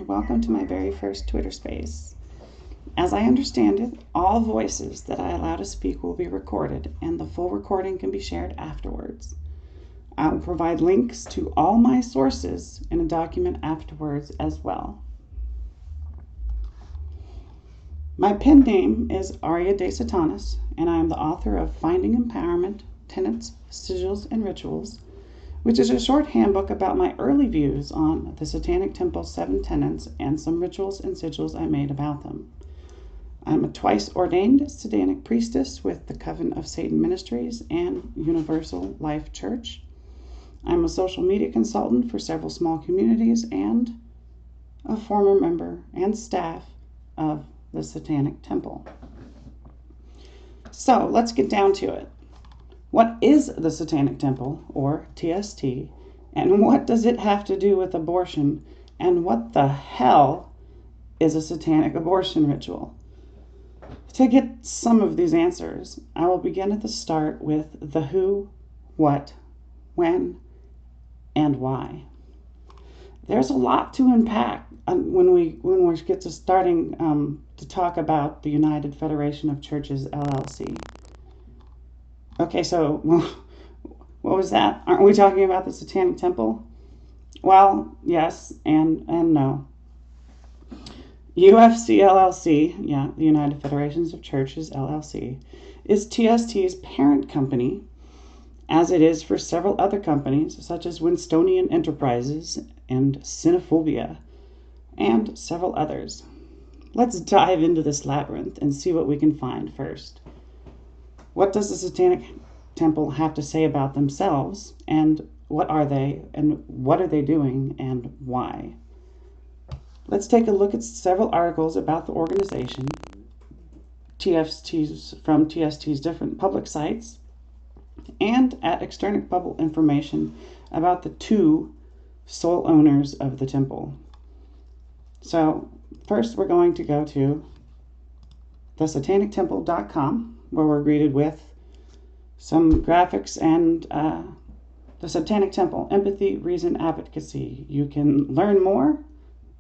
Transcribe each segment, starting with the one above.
welcome to my very first Twitter space. As I understand it, all voices that I allow to speak will be recorded, and the full recording can be shared afterwards. I will provide links to all my sources in a document afterwards as well. My pen name is Aria de Satanis, and I am the author of Finding Empowerment, Tenets, Sigils, and Rituals, which is a short handbook about my early views on the Satanic Temple's 7 tenets and some rituals and sigils I made about them. I'm a twice ordained Satanic priestess with the Coven of Satan Ministries and Universal Life Church. I'm a social media consultant for several small communities and a former member and staff of the Satanic Temple. So let's get down to it. What is the Satanic Temple, or TST, and what does it have to do with abortion, and what the hell is a satanic abortion ritual? To get some of these answers, I will begin at the start with the who, what, when, and why. There's a lot to unpack when we get to starting to talk about the United Federation of Churches, LLC. Okay, so what was that? Aren't we talking about the Satanic Temple? Well, yes and no. UFC LLC, the United Federations of Churches LLC, is TST's parent company, as it is for several other companies such as Winstonian Enterprises and Cinephobia, and several others. Let's dive into this labyrinth and see what we can find first. What does the Satanic Temple have to say about themselves, and what are they, and what are they doing, and why? Let's take a look at several articles about the organization, from TST's different public sites, and at external public information about the 2 sole owners of the temple. So first we're going to go to thesatanictemple.com, where we're greeted with some graphics and the Satanic Temple, empathy, reason, advocacy. You can learn more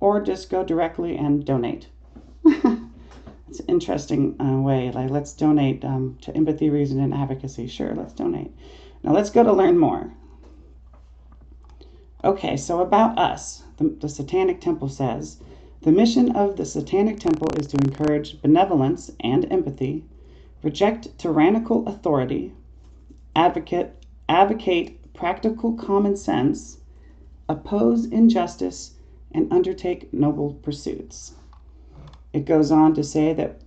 or just go directly and donate. It's an interesting way. Like, let's donate to empathy, reason, and advocacy. Sure, let's donate. Now let's go to learn more. Okay, so about us, the Satanic Temple says, the mission of the Satanic Temple is to encourage benevolence and empathy, reject tyrannical authority, advocate practical common sense, oppose injustice, and undertake noble pursuits. It goes on to say that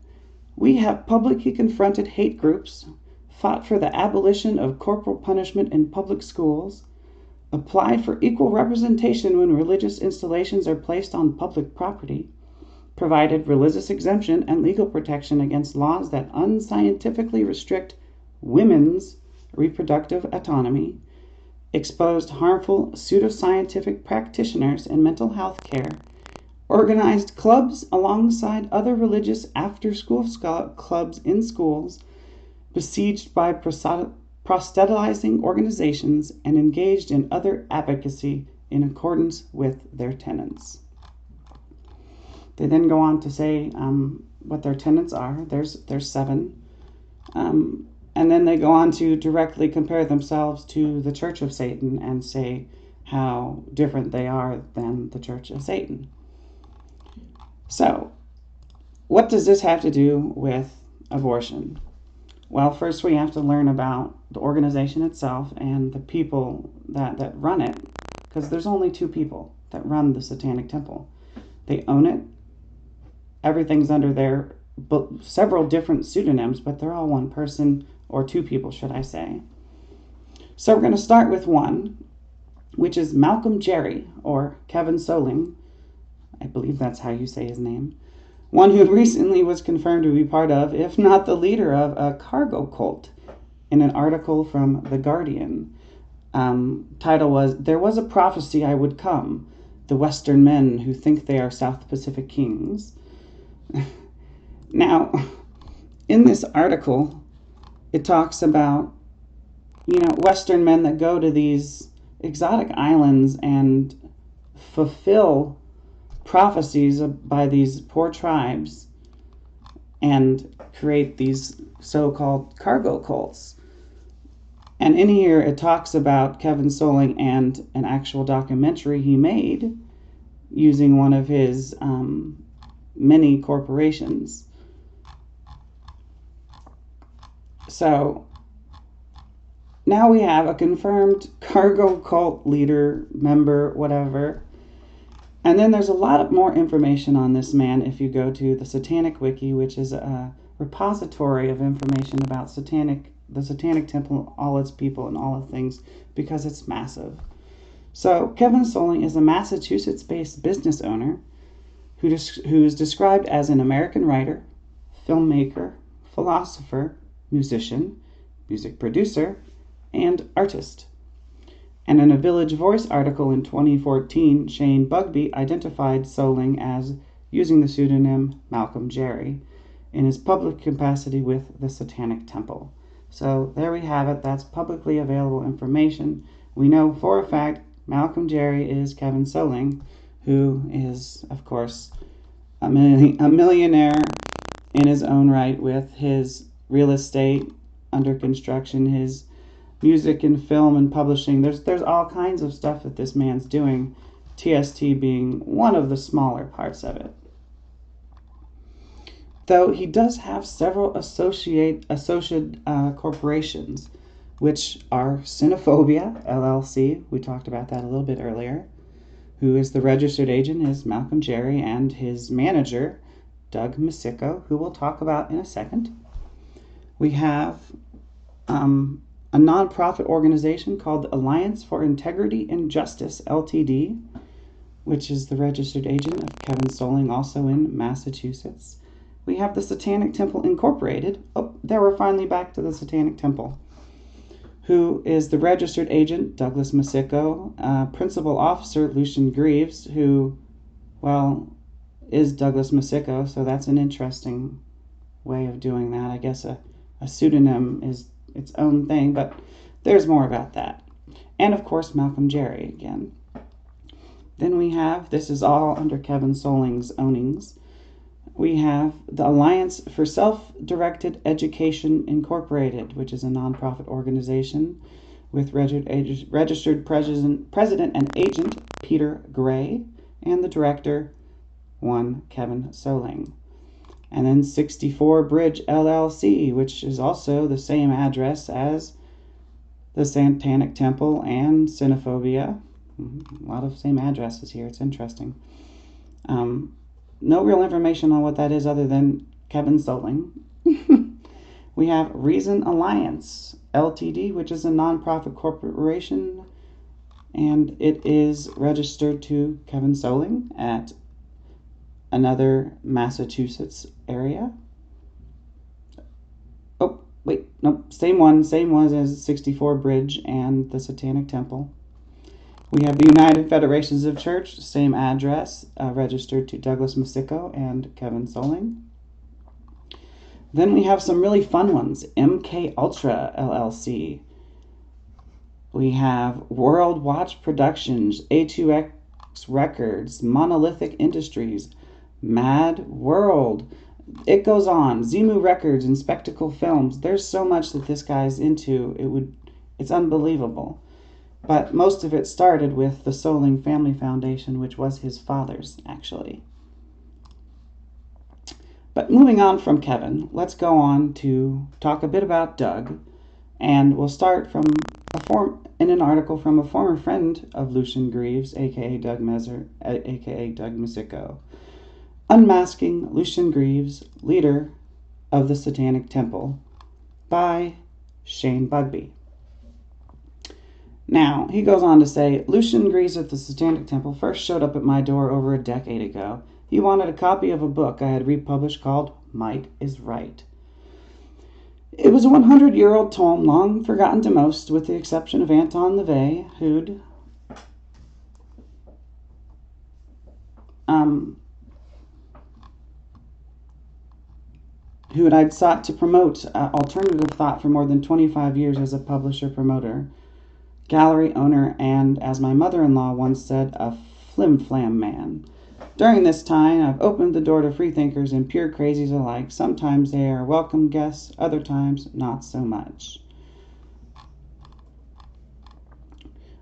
we have publicly confronted hate groups, fought for the abolition of corporal punishment in public schools, applied for equal representation when religious installations are placed on public property, provided religious exemption and legal protection against laws that unscientifically restrict women's reproductive autonomy, exposed harmful pseudoscientific practitioners in mental health care, organized clubs alongside other religious after-school clubs in schools, besieged by proselytizing organizations, and engaged in other advocacy in accordance with their tenets. They then go on to say what their tenets are. There's 7. And then they go on to directly compare themselves to the Church of Satan and say how different they are than the Church of Satan. So, what does this have to do with abortion? Well, first we have to learn about the organization itself and the people that run it, because there's only 2 people that run the Satanic Temple. They own it. Everything's under their several different pseudonyms, but they're all one person, or 2 people, should I say. So we're going to start with one, which is Malcolm Jerry, or Kevin Soling. I believe that's how you say his name. One who recently was confirmed to be part of, if not the leader of, a cargo cult in an article from The Guardian. Title was, "There was a prophecy I would come, the Western men who think they are South Pacific kings." Now, in this article, it talks about, Western men that go to these exotic islands and fulfill prophecies by these poor tribes and create these so-called cargo cults. And in here it talks about Kevin Soling and an actual documentary he made using one of his many corporations. So now we have a confirmed cargo cult leader, member, whatever. And then there's a lot more information on this man if you go to the Satanic Wiki, which is a repository of information about the Satanic Temple, all its people, and all of things, because it's massive. So Kevin Soling is a Massachusetts-based business owner who is described as an American writer, filmmaker, philosopher, musician, music producer, and artist. And in a Village Voice article in 2014, Shane Bugbee identified Soling as using the pseudonym Malcolm Jerry in his public capacity with the Satanic Temple. So there we have it. That's publicly available information. We know for a fact Malcolm Jerry is Kevin Soling, who is, of course, a millionaire in his own right with his real estate under construction, his music and film and publishing. There's all kinds of stuff that this man's doing, TST being one of the smaller parts of it. Though he does have several associated corporations, which are Sinophobia, LLC, we talked about that a little bit earlier, who is the registered agent is Malcolm Jerry, and his manager, Doug Masico, who we'll talk about in a second. We have a nonprofit organization called the Alliance for Integrity and Justice, Ltd., which is the registered agent of Kevin Soling, also in Massachusetts. We have the Satanic Temple Incorporated. Oh, there we're finally back to the Satanic Temple, who is the registered agent, Douglas Masico, principal officer, Lucian Greaves, who, well, is Douglas Masico, so that's an interesting way of doing that. I guess a pseudonym is its own thing, but there's more about that. And of course, Malcolm Jerry again. Then we have, this is all under Kevin Soling's ownings, we have the Alliance for Self-Directed Education Incorporated, which is a nonprofit organization with registered president and agent Peter Gray, and the director, one Kevin Soling. And then 64 Bridge LLC, which is also the same address as the Satanic Temple and Sinophobia. A lot of same addresses here. It's interesting. No real information on what that is other than Kevin Soling. We have Reason Alliance Ltd., which is a nonprofit corporation, and it is registered to Kevin Soling at another Massachusetts area. Oh, wait, nope, same one as 64 Bridge and the Satanic Temple. We have the United Federations of Church, same address, registered to Douglas Masico and Kevin Soling. Then we have some really fun ones. MK Ultra LLC. We have World Watch Productions, A2X Records, Monolithic Industries, Mad World. It goes on. Zimu Records and Spectacle Films. There's so much that this guy's into. It's unbelievable. But most of it started with the Soling Family Foundation, which was his father's, actually. But moving on from Kevin, let's go on to talk a bit about Doug. And we'll start from in an article from a former friend of Lucian Greaves, a.k.a. Doug Masico. Unmasking Lucian Greaves, Leader of the Satanic Temple, by Shane Bugbee. Now, he goes on to say, Lucian Greaves of the Satanic Temple first showed up at my door over a decade ago. He wanted a copy of a book I had republished called Might is Right. It was a 100-year-old tome, long forgotten to most, with the exception of Anton LaVey, who I'd sought to promote alternative thought for more than 25 years as a publisher-promoter, gallery owner, and, as my mother-in-law once said, a flim-flam man. During this time, I've opened the door to freethinkers and pure crazies alike. Sometimes they are welcome guests, other times not so much.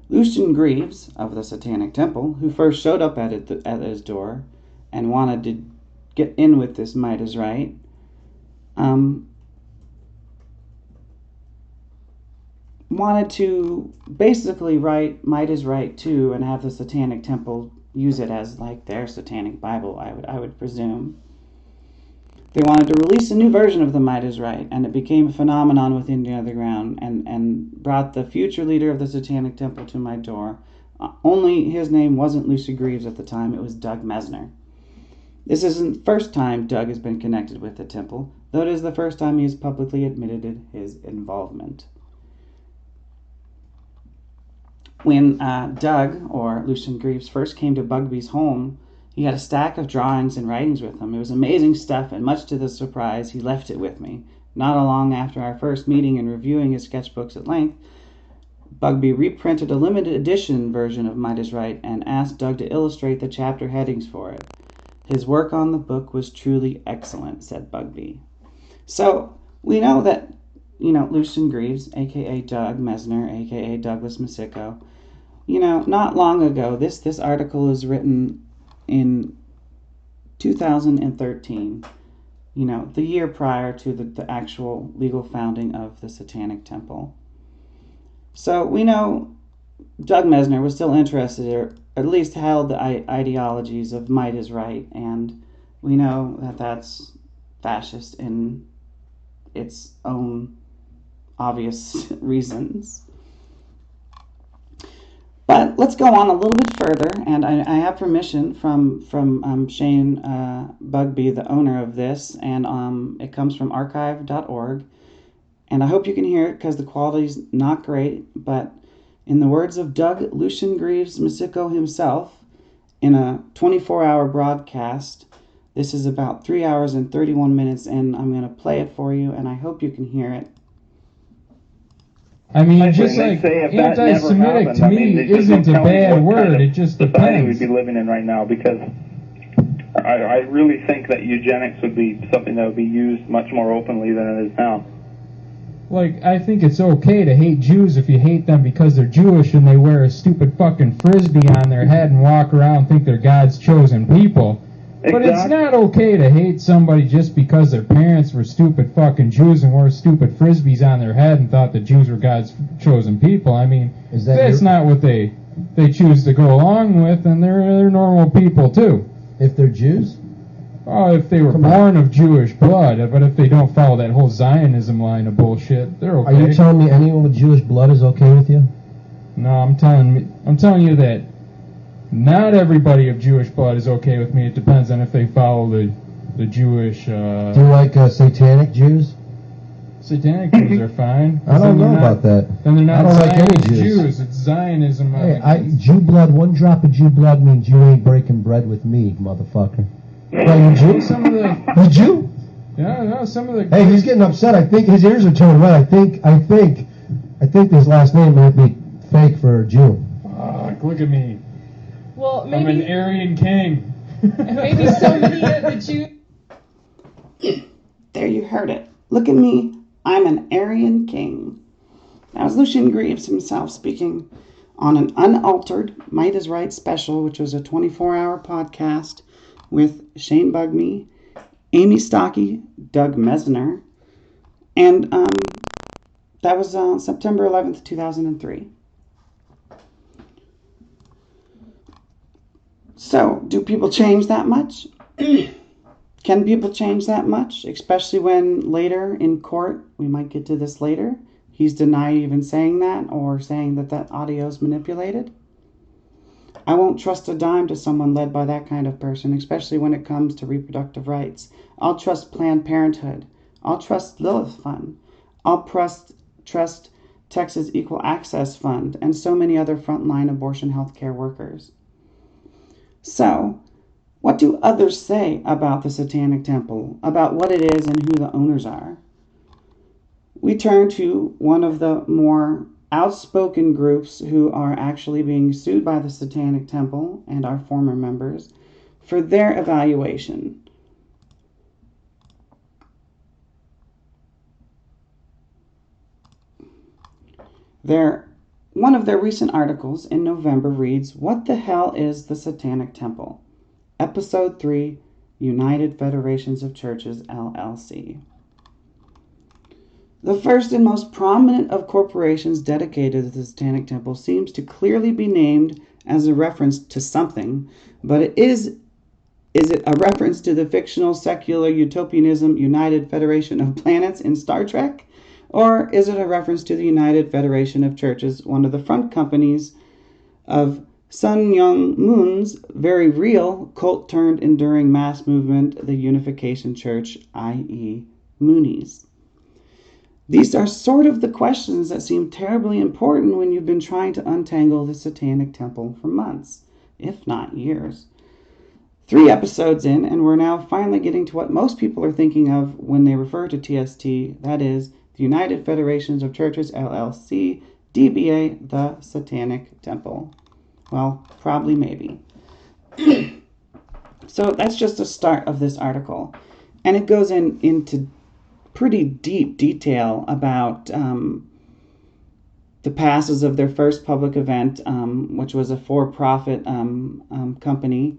Lucian Greaves of the Satanic Temple, who first showed up at his door and wanted to get in with this Might is Right, wanted to basically write Might is Right 2 and have the Satanic Temple use it as like their satanic Bible, I would presume. They wanted to release a new version of the Might is Right, and it became a phenomenon within the underground and brought the future leader of the Satanic Temple to my door. Only his name wasn't Lucy Greaves at the time, it was Doug Mesner. This isn't the first time Doug has been connected with the temple, though it is the first time he has publicly admitted his involvement. When Doug, or Lucian Greaves, first came to Bugby's home, he had a stack of drawings and writings with him. It was amazing stuff, and much to the surprise, he left it with me. Not long after our first meeting and reviewing his sketchbooks at length, Bugby reprinted a limited edition version of Might is Right and asked Doug to illustrate the chapter headings for it. His work on the book was truly excellent, said Bugby. So, we know that, Lucian Greaves, a.k.a. Doug Mesner, a.k.a. Douglas Masico, not long ago, this article was written in 2013, the year prior to the actual legal founding of the Satanic Temple. So we know Doug Mesner was still interested, or at least held the ideologies of Might is Right, and we know that that's fascist in its own obvious reasons. But let's go on a little bit further, and I have permission from Shane Bugby, the owner of this, and it comes from archive.org, and I hope you can hear it because the quality's not great, but in the words of Doug Lucian Greaves Masico himself, in a 24-hour broadcast, this is about 3 hours and 31 minutes, and I'm going to play it for you, and I hope you can hear it. I mean, just like anti-Semitic to me isn't a bad word. It just depends. We'd be living in right now, because I really think that eugenics would be something that would be used much more openly than it is now. Like, I think it's okay to hate Jews if you hate them because they're Jewish and they wear a stupid fucking frisbee on their head and walk around and think they're God's chosen people. But it's not okay to hate somebody just because their parents were stupid fucking Jews and wore stupid frisbees on their head and thought that Jews were God's chosen people. I mean, that's not what they choose to go along with, and they're normal people too. If they're Jews? Oh, if they were born of Jewish blood, but if they don't follow that whole Zionism line of bullshit, they're okay. Are you telling me anyone with Jewish blood is okay with you? No, I'm telling you that not everybody of Jewish blood is okay with me. It depends on if they follow the Jewish... Do you like satanic Jews? Satanic Jews are fine. I don't know about that. Then they're not I don't like any Jews. It's Zionism. Hey, Jew blood, one drop of Jew blood means you ain't breaking bread with me, motherfucker. Well, you Jew? Some of the... You Jew? Yeah, no, some of the... Hey, he's getting upset. I think his ears are turning red. I think his last name might be fake for a Jew. Fuck, look at me. Well, maybe... I'm an Aryan king. Maybe somebody at the Jew... There, you heard it. Look at me. I'm an Aryan king. That was Lucian Greaves himself speaking on an unaltered Might is Right special, which was a 24-hour podcast with Shane Bugby, Amy Stocky, Doug Mesner, and that was September 11th, 2003. So, do people change that much? Can people change that much? Especially when later in court, we might get to this later, he's denied even saying that or saying that audio is manipulated. I won't trust a dime to someone led by that kind of person, especially when it comes to reproductive rights. I'll trust Planned Parenthood. I'll trust Lilith Fund. I'll trust Texas Equal Access Fund and so many other frontline abortion healthcare workers. So, what do others say about the Satanic Temple, about what it is and who the owners are? We turn to one of the more outspoken groups who are actually being sued by the Satanic Temple and our former members for their evaluation. One of their recent articles in November reads, "What the hell is the Satanic Temple?" Episode 3, United Federations of Churches, LLC. The first and most prominent of corporations dedicated to the Satanic Temple seems to clearly be named as a reference to something, but is it a reference to the fictional secular utopianism United Federation of Planets in Star Trek? Or is it a reference to the United Federation of Churches, one of the front companies of Sun Myung Moon's very real cult-turned-enduring mass movement, the Unification Church, i.e. Moonies? These are sort of the questions that seem terribly important when you've been trying to untangle the Satanic Temple for months, if not years. 3 episodes in, and we're now finally getting to what most people are thinking of when they refer to TST, that is, the United Federations of Churches, LLC, DBA, the Satanic Temple. Well, probably maybe. So that's just a start of this article. And it goes into pretty deep detail about the passes of their first public event, which was a for-profit company,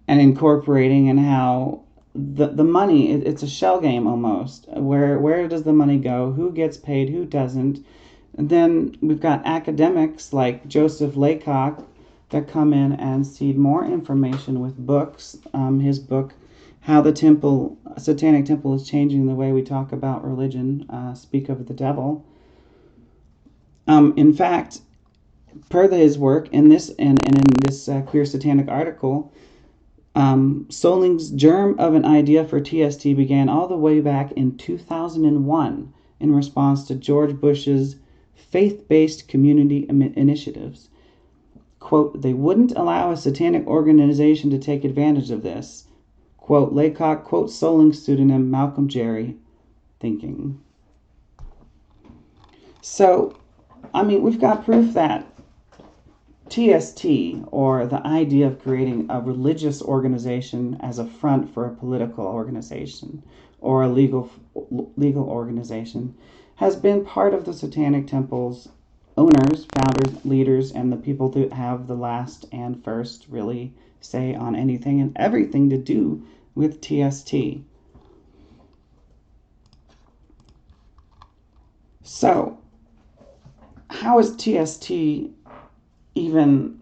and incorporating, and how the money, it's a shell game almost. Where does the money go? Who gets paid? Who doesn't? And then we've got academics like Joseph Laycock that come in and seed more information with books. His book, How the Satanic Temple is Changing the Way We Talk About Religion, Speak of the Devil. In fact, per his work in this and in this Queer Satanic article, Soling's germ of an idea for TST began all the way back in 2001 in response to George Bush's faith-based community initiatives. Quote, "They wouldn't allow a satanic organization to take advantage of this." Quote, Laycock quotes Soling's pseudonym Malcolm Jerry thinking. So, I mean, we've got proof that TST, or the idea of creating a religious organization as a front for a political organization or a legal organization, has been part of the Satanic Temple's owners, founders, leaders, and the people that have the last and first really say on anything and everything to do with TST. So, how is TST even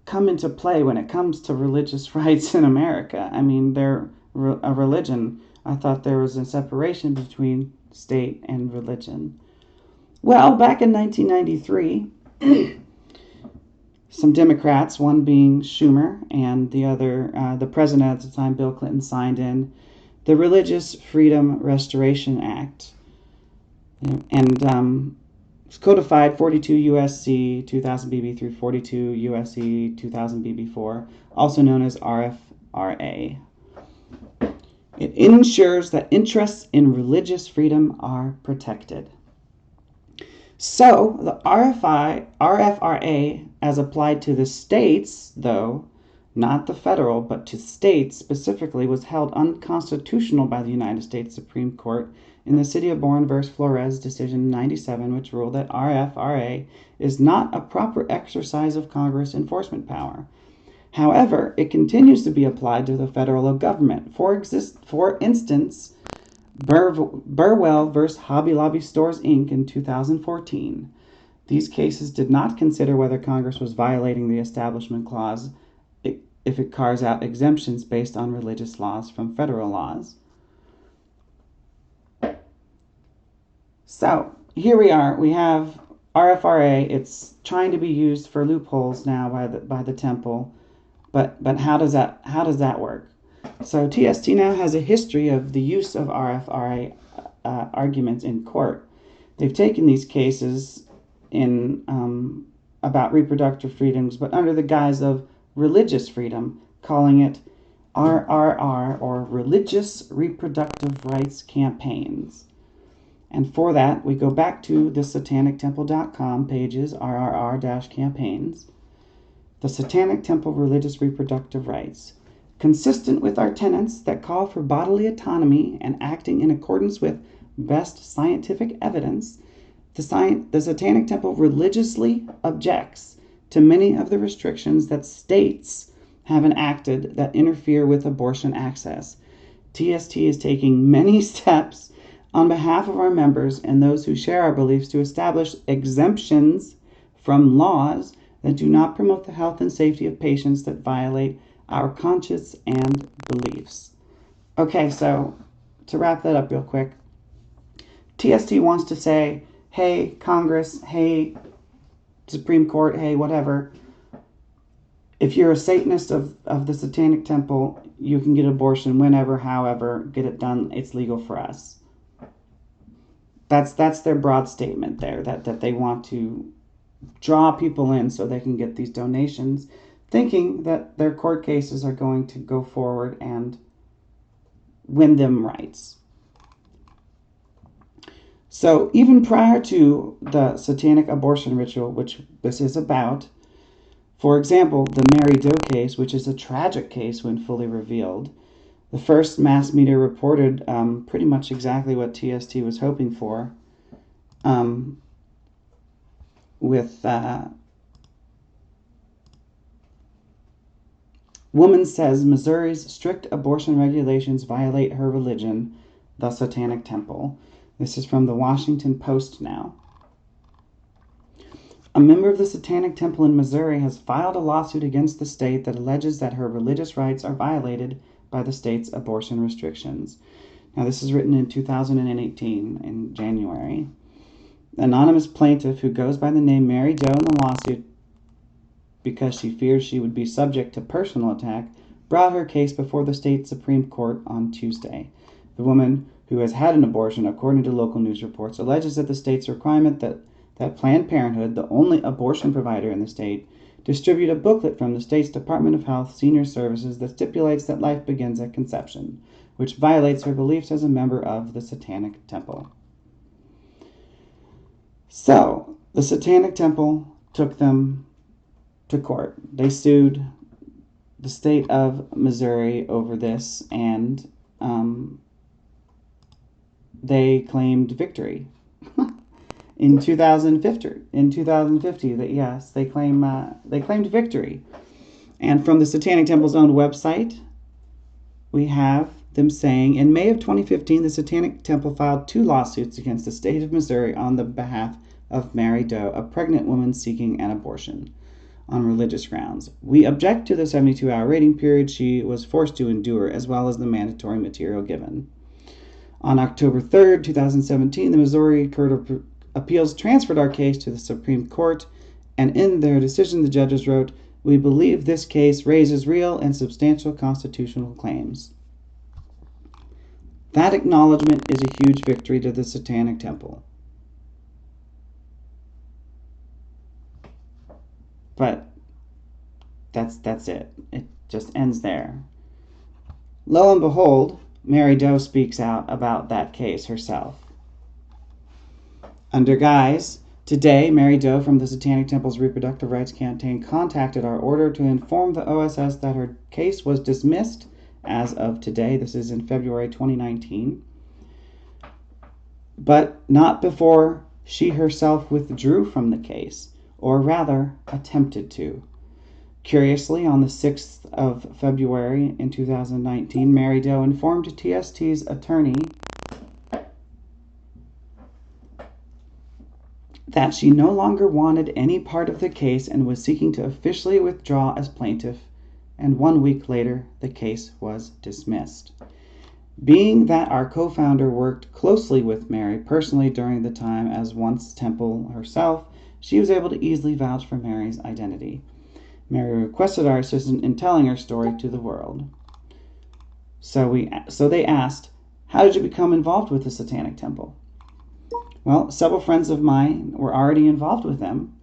come into play when it comes to religious rights in America? I mean, they're a religion. I thought there was a separation between state and religion. Well, back in 1993, some Democrats, one being Schumer and the other, the president at the time, Bill Clinton, signed in the Religious Freedom Restoration Act. And it's codified 42 U.S.C. 2000 BB through 42 U.S.C. 2000 BB4, also known as RFRA. It ensures that interests in religious freedom are protected. So, the RFRA, as applied to the states, though, not the federal, but to states specifically, was held unconstitutional by the United States Supreme Court in the City of Bourne v. Flores decision 97, which ruled that RFRA is not a proper exercise of Congress enforcement power. However, it continues to be applied to the federal government. For instance, Burwell v. Hobby Lobby Stores, Inc. in 2014. These cases did not consider whether Congress was violating the Establishment Clause if it carves out exemptions based on religious laws from federal laws. So, here we are. We have RFRA. It's trying to be used for loopholes now by the temple. But how does that work? So TST now has a history of the use of RFRA arguments in court. They've taken these cases in about reproductive freedoms, but under the guise of religious freedom, calling it RRR, or Religious Reproductive Rights Campaigns. And for that, we go back to the satanictemple.com pages, RRR-campaigns. The Satanic Temple Religious Reproductive Rights. Consistent with our tenets that call for bodily autonomy and acting in accordance with best scientific evidence, the Satanic Temple religiously objects to many of the restrictions that states have enacted that interfere with abortion access. TST is taking many steps on behalf of our members and those who share our beliefs to establish exemptions from laws that do not promote the health and safety of patients that violate our conscience and beliefs. Okay, so to wrap that up real quick, TST wants to say, hey, Congress, hey, Supreme Court, hey, whatever, if you're a Satanist of the Satanic Temple, you can get abortion whenever, however, get it done. It's legal for us. That's their broad statement there, that they want to draw people in so they can get these donations, thinking that their court cases are going to go forward and win them rights. So even prior to the satanic abortion ritual, which this is about, for example, the Mary Doe case, which is a tragic case when fully revealed, the first mass media reported pretty much exactly what TST was hoping for, with woman says Missouri's strict abortion regulations violate her religion, the Satanic Temple. This is from the Washington Post now. A member of the Satanic Temple in Missouri has filed a lawsuit against the state that alleges that her religious rights are violated by the state's abortion restrictions. Now, this is written in 2018, in January. The anonymous plaintiff, who goes by the name Mary Doe in the lawsuit because she fears she would be subject to personal attack, brought her case before the state Supreme Court on Tuesday. The woman, who has had an abortion, according to local news reports, alleges that the state's requirement that Planned Parenthood, the only abortion provider in the state, distribute a booklet from the state's Department of Health Senior Services that stipulates that life begins at conception, which violates her beliefs as a member of the Satanic Temple. So, the Satanic Temple took them to court. They sued the state of Missouri over this, and they claimed victory. In 2050, that yes, they claimed victory. And from the Satanic Temple's own website, we have them saying, in May of 2015, the Satanic Temple filed 2 lawsuits against the state of Missouri on the behalf of Mary Doe, a pregnant woman seeking an abortion, on religious grounds. We object to the 72-hour waiting period she was forced to endure, as well as the mandatory material given. On October 3rd, 2017, the Missouri Court of Appeals transferred our case to the Supreme Court, and in their decision, the judges wrote, "We believe this case raises real and substantial constitutional claims." That acknowledgement is a huge victory to the Satanic Temple. But that's it. It just ends there. Lo and behold, Mary Doe speaks out about that case herself. Under guise, today, Mary Doe from the Satanic Temple's Reproductive Rights Campaign contacted our order to inform the OSS that her case was dismissed as of today. This is in February 2019. But not before she herself withdrew from the case, or rather, attempted to. Curiously, on the 6th of February in 2019, Mary Doe informed TST's attorney that she no longer wanted any part of the case and was seeking to officially withdraw as plaintiff, and 1 week later, the case was dismissed. Being that our co-founder worked closely with Mary personally during the time as once Temple herself, she was able to easily vouch for Mary's identity. Mary requested our assistance in telling her story to the world. So they asked, how did you become involved with the Satanic Temple? Well, several friends of mine were already involved with them.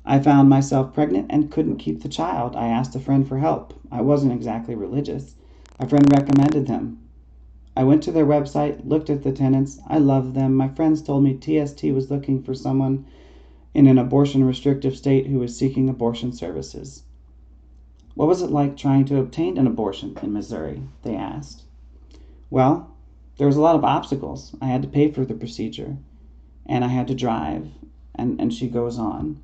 I found myself pregnant and couldn't keep the child. I asked a friend for help. I wasn't exactly religious. A friend recommended them. I went to their website, looked at the tenets. I loved them. My friends told me TST was looking for someone in an abortion restrictive state who was seeking abortion services. What was it like trying to obtain an abortion in Missouri? They asked. Well, there was a lot of obstacles. I had to pay for the procedure, and I had to drive, and she goes on.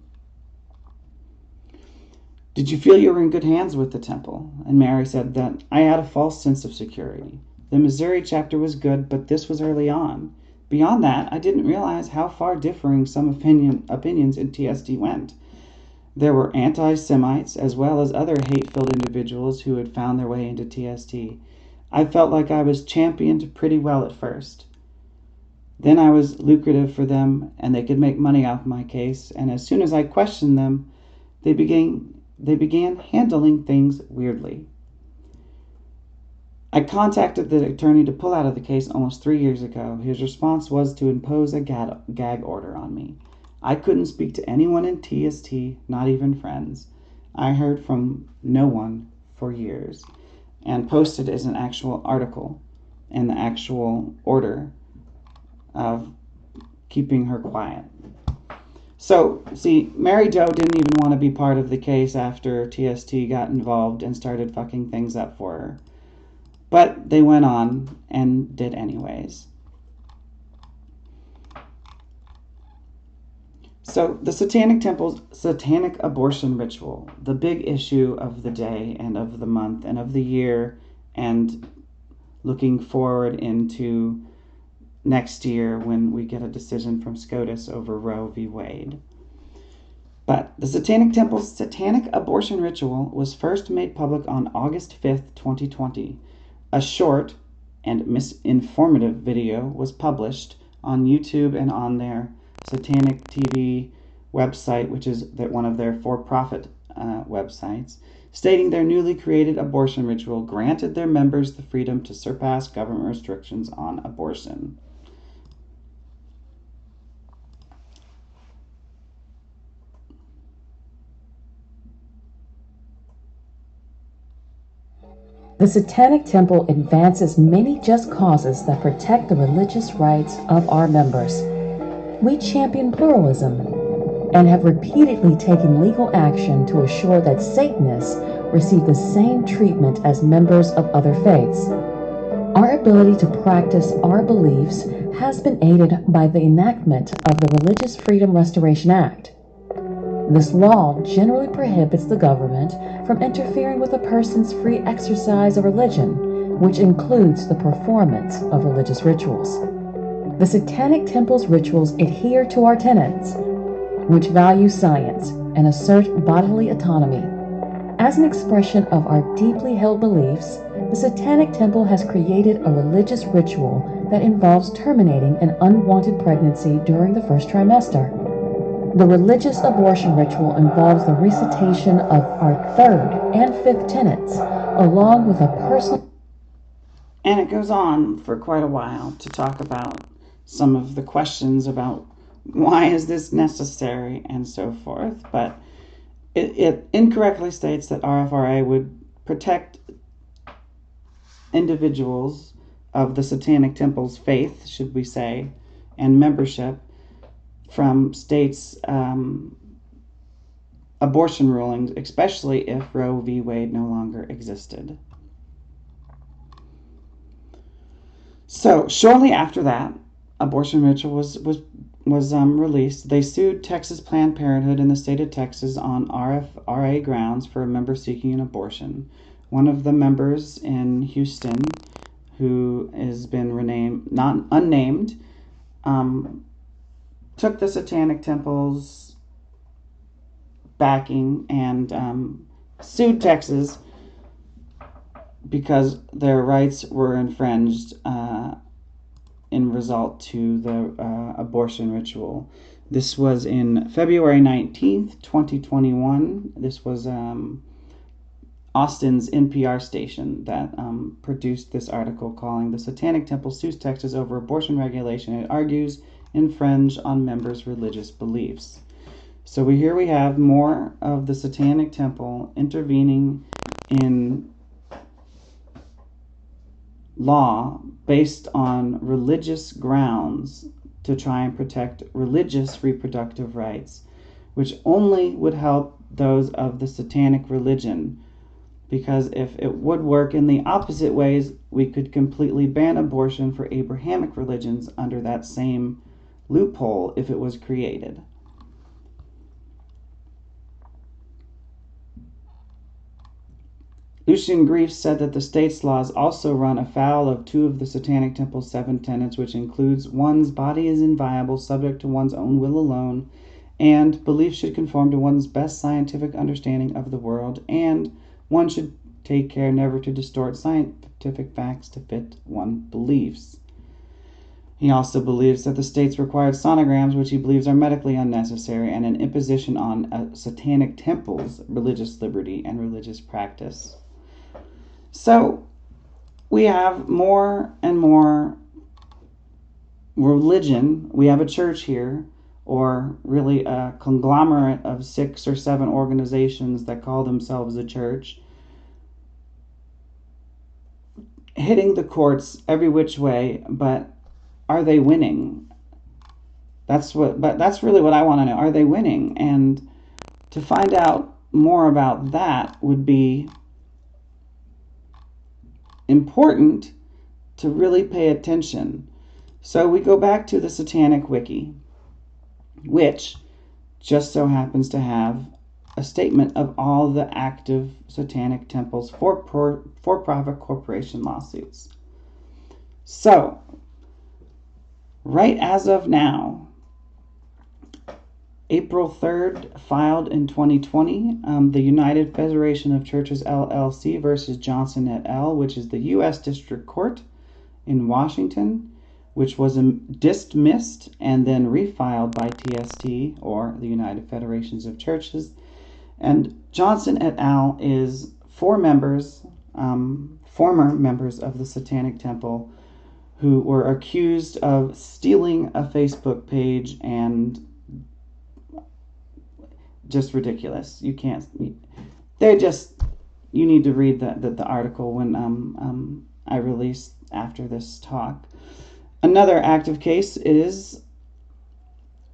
Did you feel you were in good hands with the temple? And Mary said that I had a false sense of security. The Missouri chapter was good, but this was early on. Beyond that, I didn't realize how far differing some opinions in TST went. There were anti-Semites as well as other hate-filled individuals who had found their way into TST. I felt like I was championed pretty well at first. Then I was lucrative for them, and they could make money off my case, and as soon as I questioned them, they began handling things weirdly. I contacted the attorney to pull out of the case almost 3 years ago. His response was to impose a gag order on me. I couldn't speak to anyone in TST, not even friends. I heard from no one for years, and posted as an actual article and the actual order of keeping her quiet. So, see, Mary Jo didn't even want to be part of the case after TST got involved and started fucking things up for her. But they went on and did anyways. So, the Satanic Temple's satanic abortion ritual, the big issue of the day and of the month and of the year, and looking forward into next year when we get a decision from SCOTUS over Roe v. Wade. But the Satanic Temple's satanic abortion ritual was first made public on August 5th, 2020. A short and misinformative video was published on YouTube and on their Satanic TV website, which is one of their for-profit websites, stating their newly created abortion ritual granted their members the freedom to surpass government restrictions on abortion. The Satanic Temple advances many just causes that protect the religious rights of our members. We champion pluralism and have repeatedly taken legal action to assure that Satanists receive the same treatment as members of other faiths. Our ability to practice our beliefs has been aided by the enactment of the Religious Freedom Restoration Act. This law generally prohibits the government from interfering with a person's free exercise of religion, which includes the performance of religious rituals. The Satanic Temple's rituals adhere to our tenets, which value science and assert bodily autonomy. As an expression of our deeply held beliefs, the Satanic Temple has created a religious ritual that involves terminating an unwanted pregnancy during the first trimester. The religious abortion ritual involves the recitation of our third and fifth tenets, along with a personal... And it goes on for quite a while to talk about some of the questions about why is this necessary and so forth. But it incorrectly states that RFRA would protect individuals of the Satanic Temple's faith, should we say, and membership from states' abortion rulings, especially if Roe v. Wade no longer existed. So shortly after that, abortion ritual was released. They sued Texas Planned Parenthood in the state of Texas on RFRA grounds for a member seeking an abortion. One of the members in Houston, who has been unnamed, took the Satanic Temple's backing and sued Texas because their rights were infringed in result to the abortion ritual. This was in February 19th, 2021. This was Austin's NPR station that produced this article calling the Satanic Temple sues Texas over abortion regulation. It argues infringe on members' religious beliefs. So here we have more of the Satanic Temple intervening in law based on religious grounds to try and protect religious reproductive rights, which only would help those of the Satanic religion because if it would work in the opposite ways, we could completely ban abortion for Abrahamic religions under that same loophole if it was created. Lucian Grief said that the state's laws also run afoul of two of the Satanic Temple's 7 tenets, which includes one's body is inviolable, subject to one's own will alone, and belief should conform to one's best scientific understanding of the world, and one should take care never to distort scientific facts to fit one's beliefs. He also believes that the state's required sonograms, which he believes are medically unnecessary, and an imposition on a Satanic Temple's religious liberty and religious practice. So we have more and more religion. We have a church here, or really a conglomerate of 6 or 7 organizations that call themselves a church, hitting the courts every which way, but are they winning? That's really what I want to know. Are they winning? And to find out more about that would be important to really pay attention. So we go back to the Satanic Wiki, which just so happens to have a statement of all the active Satanic Temple's for-profit corporation lawsuits. So, right as of now, April 3rd, filed in 2020, the United Federation of Churches LLC versus Johnson et al., which is the U.S. District Court in Washington, which was dismissed and then refiled by TST, or the United Federations of Churches. And Johnson et al. Is 4 members, former members of the Satanic Temple, who were accused of stealing a Facebook page, and just ridiculous. You can't. You need to read the article when I release after this talk. Another active case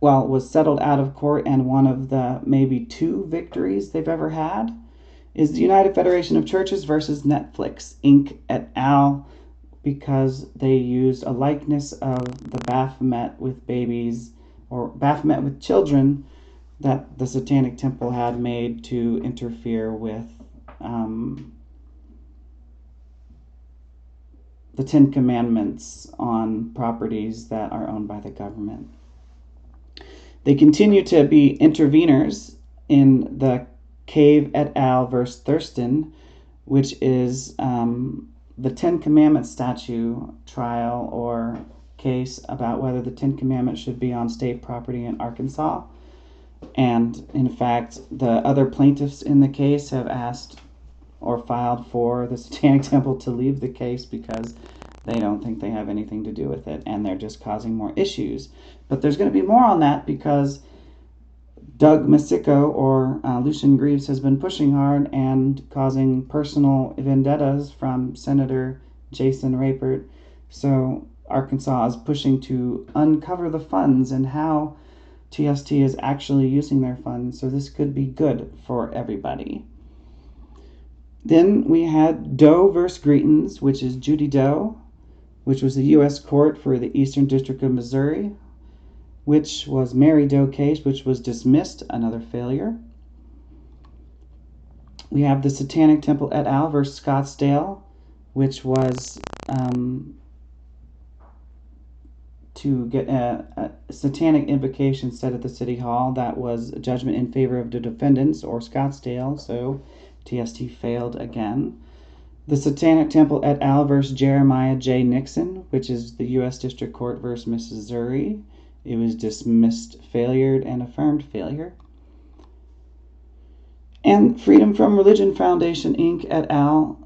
was settled out of court, and one of the maybe 2 victories they've ever had is the United Federation of Churches versus Netflix, Inc. et al., because they used a likeness of the Baphomet with babies, or Baphomet with children, that the Satanic Temple had made to interfere with the 10 Commandments on properties that are owned by the government. They continue to be interveners in the Cave et al. Versus Thurston, which is the 10 Commandments statue trial or case about whether the 10 Commandments should be on state property in Arkansas. And in fact, the other plaintiffs in the case have asked or filed for the Satanic Temple to leave the case because they don't think they have anything to do with it, and they're just causing more issues. But there's going to be more on that because Doug Masico, or Lucian Greaves, has been pushing hard and causing personal vendettas from Senator Jason Rapert. So Arkansas is pushing to uncover the funds and how TST is actually using their funds. So this could be good for everybody. Then we had Doe versus Greetons, which is Judy Doe, which was the U.S. Court for the Eastern District of Missouri, which was Mary Doe case, which was dismissed, another failure. We have the Satanic Temple et al. Versus Scottsdale, which was to get a satanic invocation said at the City Hall. That was a judgment in favor of the defendants, or Scottsdale, so TST failed again. The Satanic Temple et al. Versus Jeremiah J. Nixon, which is the U.S. District Court versus Missouri. It was dismissed, failure, and affirmed failure. And Freedom from Religion Foundation, Inc. et al.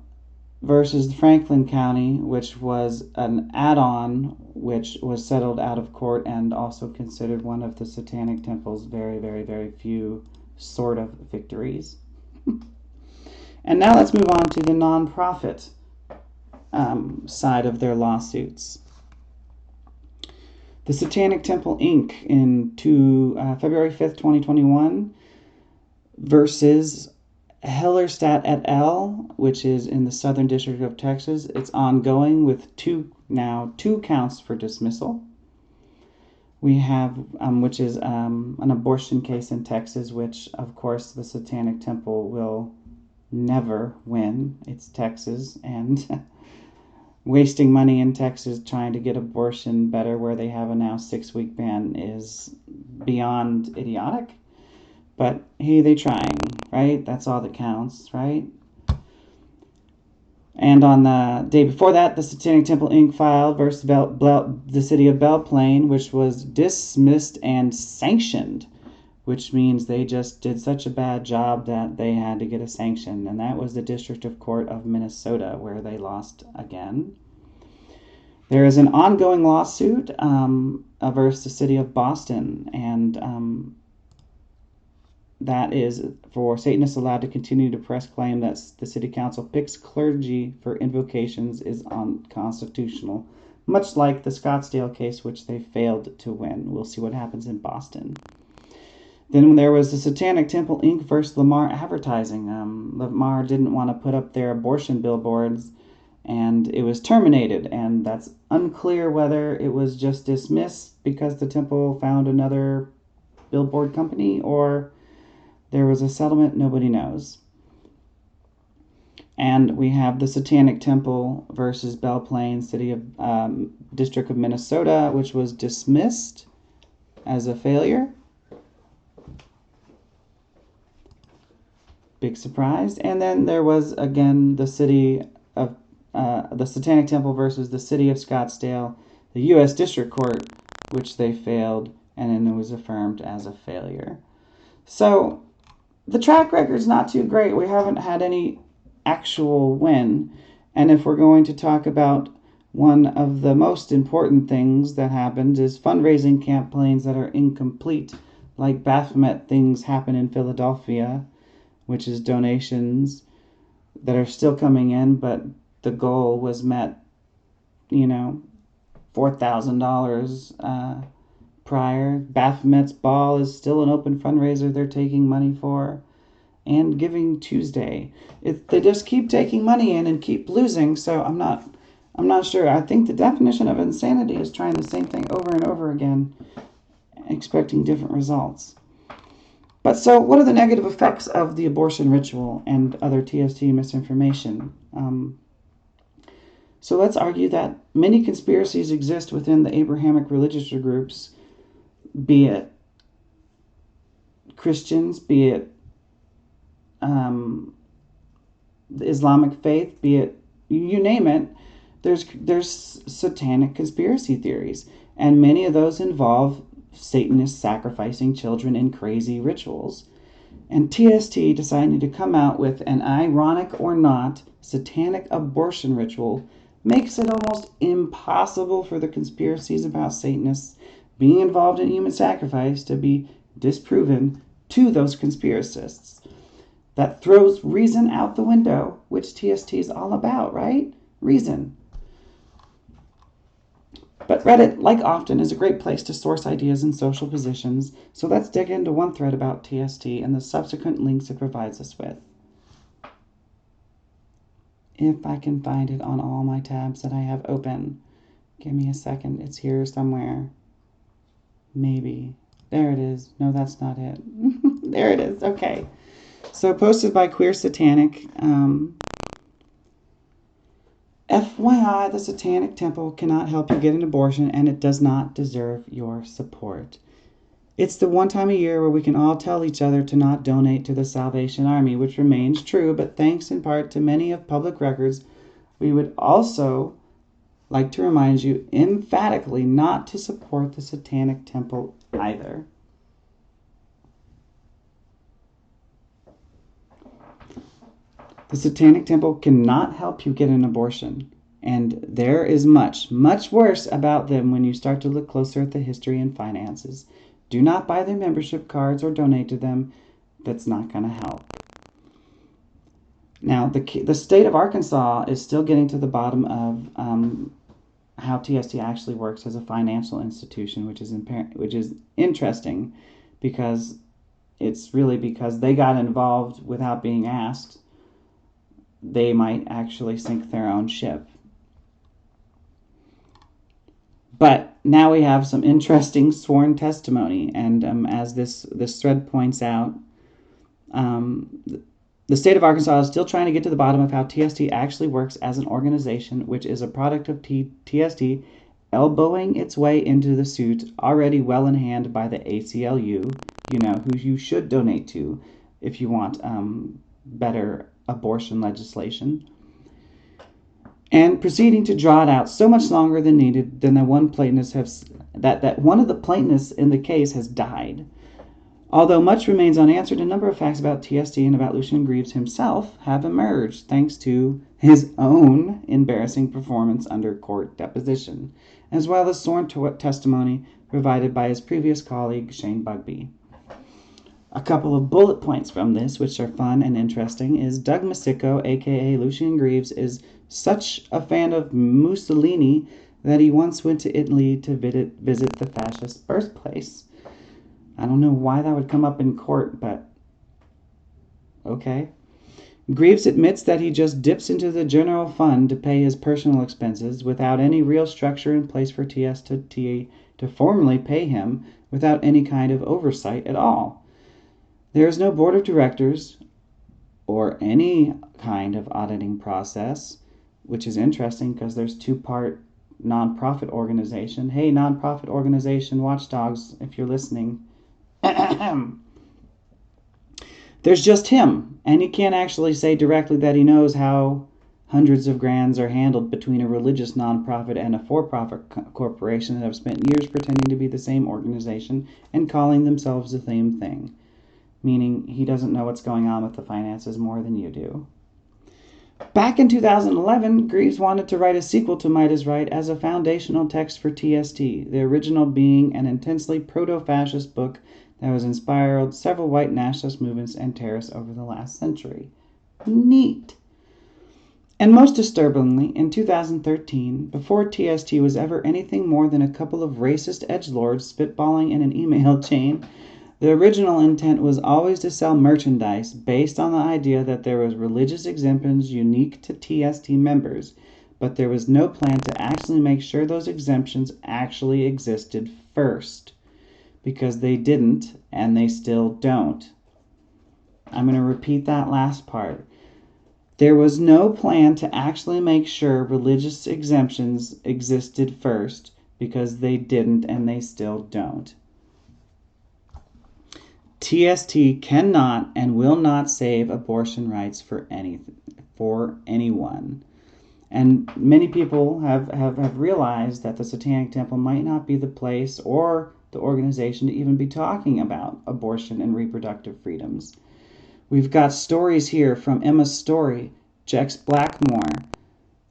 Versus Franklin County, which was an add-on, which was settled out of court and also considered one of the Satanic Temple's very, very, very few sort of victories. And now let's move on to the nonprofit side of their lawsuits. The Satanic Temple, Inc. in February 5th, 2021 versus Hellerstadt et al., which is in the Southern District of Texas. It's ongoing with two counts for dismissal. We have, which is an abortion case in Texas, which, of course, the Satanic Temple will never win. It's Texas, and wasting money in Texas trying to get abortion better where they have a now 6-week ban is beyond idiotic. But hey, they trying, right? That's all that counts, right? And on the day before that, the Satanic Temple Inc. filed versus the city of Belle Plaine, which was dismissed and sanctioned, which means they just did such a bad job that they had to get a sanction. And that was the District of Court of Minnesota, where they lost again. There is an ongoing lawsuit versus the city of Boston, and that is for Satanists allowed to continue to press claim that the city council picks clergy for invocations is unconstitutional, much like the Scottsdale case, which they failed to win. We'll see what happens in Boston. Then there was the Satanic Temple Inc. versus Lamar Advertising. Lamar didn't want to put up their abortion billboards, and it was terminated, and that's unclear whether it was just dismissed because the temple found another billboard company or there was a settlement. Nobody knows. And we have the Satanic Temple versus Belle Plaine, City of District of Minnesota, which was dismissed as a failure. Big surprise. And then there was again the city of the Satanic Temple versus the City of Scottsdale, the U.S. District Court, which they failed, and then it was affirmed as a failure. So the track record's not too great. We haven't had any actual win. And if we're going to talk about one of the most important things that happened is fundraising campaigns that are incomplete, like Baphomet things happen in Philadelphia, which is donations that are still coming in, but the goal was met, $4,000 prior. Baphomet's Ball is still an open fundraiser they're taking money for. And Giving Tuesday. They just keep taking money in and keep losing, so I'm not sure. I think the definition of insanity is trying the same thing over and over again, expecting different results. But so what are the negative effects of the abortion ritual and other TST misinformation? So let's argue that many conspiracies exist within the Abrahamic religious groups, be it Christians, be it the Islamic faith, be it you name it. There's satanic conspiracy theories, and many of those involve Satanists sacrificing children in crazy rituals. And TST deciding to come out with an ironic or not satanic abortion ritual makes it almost impossible for the conspiracies about Satanists being involved in human sacrifice to be disproven to those conspiracists. That throws reason out the window, which TST is all about, right? Reason. But Reddit, like often, is a great place to source ideas and social positions, so let's dig into one thread about TST and the subsequent links it provides us with. If I can find it on all my tabs that I have open. Give me a second. It's here somewhere. Maybe. There it is. No, that's not it. There it is. Okay. So posted by Queer Satanic. FYI, the Satanic Temple cannot help you get an abortion, and it does not deserve your support. It's the one time a year where we can all tell each other to not donate to the Salvation Army, which remains true, but thanks in part to many of public records, we would also like to remind you emphatically not to support the Satanic Temple either. The Satanic Temple cannot help you get an abortion, and there is much, much worse about them when you start to look closer at the history and finances. Do not buy their membership cards or donate to them. That's not going to help. Now, the state of Arkansas is still getting to the bottom of how TST actually works as a financial institution, which is interesting because it's really because they got involved without being asked. They might actually sink their own ship. But now we have some interesting sworn testimony, and as this thread points out, the state of Arkansas is still trying to get to the bottom of how TST actually works as an organization, which is a product of TST elbowing its way into the suit already well in hand by the ACLU, who you should donate to if you want better abortion legislation, and proceeding to draw it out so much longer than needed than that one plaintiff that one of the plaintiffs in the case has died. Although much remains unanswered, a number of facts about TST and about Lucien Greaves himself have emerged thanks to his own embarrassing performance under court deposition, as well as sworn testimony provided by his previous colleague, Shane Bugbee. A couple of bullet points from this, which are fun and interesting, is Doug Masico, a.k.a. Lucien Greaves, is such a fan of Mussolini that he once went to Italy to visit the fascist birthplace. I don't know why that would come up in court, but okay. Greaves admits that he just dips into the general fund to pay his personal expenses without any real structure in place for TST to formally pay him without any kind of oversight at all. There is no board of directors or any kind of auditing process, which is interesting because there's two-part nonprofit organization. Hey, nonprofit organization watchdogs, if you're listening. There's just him, and he can't actually say directly that he knows how hundreds of grands are handled between a religious nonprofit and a for-profit corporation that have spent years pretending to be the same organization and calling themselves the same thing, meaning he doesn't know what's going on with the finances more than you do. Back in 2011, Greaves wanted to write a sequel to Might is Right as a foundational text for TST, the original being an intensely proto-fascist book that has inspired several white nationalist movements and terrorists over the last century. Neat. And most disturbingly, in 2013, before TST was ever anything more than a couple of racist edgelords spitballing in an email chain, the original intent was always to sell merchandise based on the idea that there was religious exemptions unique to TST members, but there was no plan to actually make sure those exemptions actually existed first. Because they didn't, and they still don't. I'm going to repeat that last part. There was no plan to actually make sure religious exemptions existed first, because they didn't, and they still don't. TST cannot and will not save abortion rights for anyone. And many people have realized that the Satanic Temple might not be the place or the organization to even be talking about abortion and reproductive freedoms. We've got stories here from Emma Story, Jex Blackmore,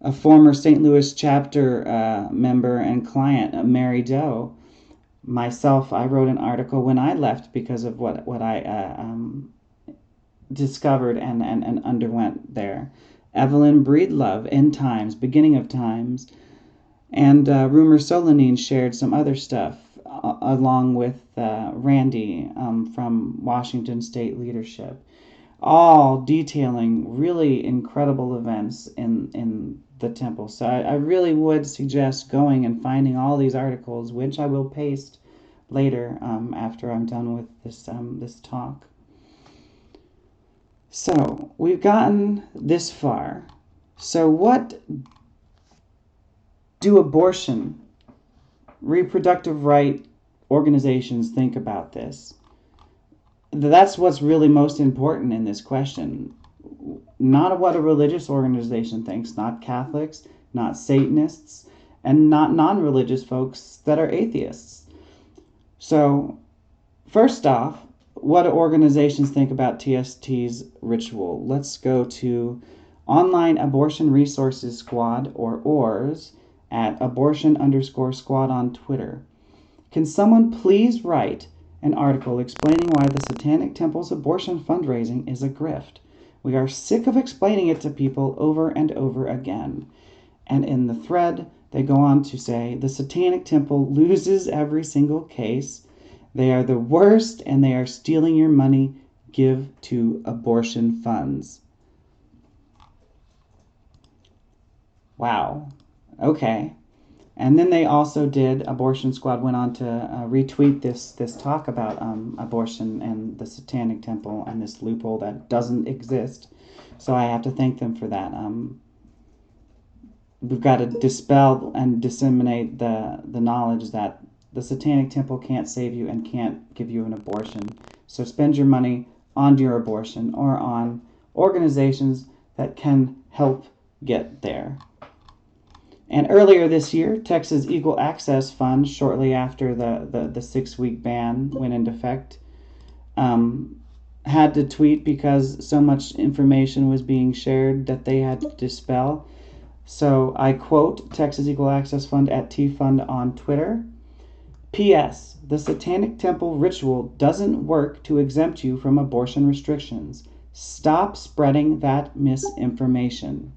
a former St. Louis chapter member and client, Mary Doe. Myself, I wrote an article when I left because of what I discovered and underwent there. Evelyn Breedlove, End Times, Beginning of Times, and Rumor Solanine shared some other stuff, along with Randy from Washington State Leadership, all detailing really incredible events in the temple. So I really would suggest going and finding all these articles, which I will paste later after I'm done with this talk. So we've gotten this far. So what do abortion, reproductive right organizations think about this? That's what's really most important in this question. Not what a religious organization thinks, not Catholics, not Satanists, and not non-religious folks that are atheists. So, first off, what do organizations think about TST's ritual? Let's go to Online Abortion Resources Squad, or ORS, at abortion_squad on Twitter. Can someone please write an article explaining why the Satanic Temple's abortion fundraising is a grift? We are sick of explaining it to people over and over again. And in the thread, they go on to say, the Satanic Temple loses every single case. They are the worst, and they are stealing your money. Give to abortion funds. Wow. Okay. And then they also did, Abortion Squad went on to retweet this talk about abortion and the Satanic Temple and this loophole that doesn't exist. So I have to thank them for that. We've got to dispel and disseminate the knowledge that the Satanic Temple can't save you and can't give you an abortion. So spend your money on your abortion or on organizations that can help get there. And earlier this year, Texas Equal Access Fund, shortly after the 6-week ban went into effect, had to tweet because so much information was being shared that they had to dispel. So I quote Texas Equal Access Fund at TFund on Twitter. P.S. The Satanic Temple ritual doesn't work to exempt you from abortion restrictions. Stop spreading that misinformation.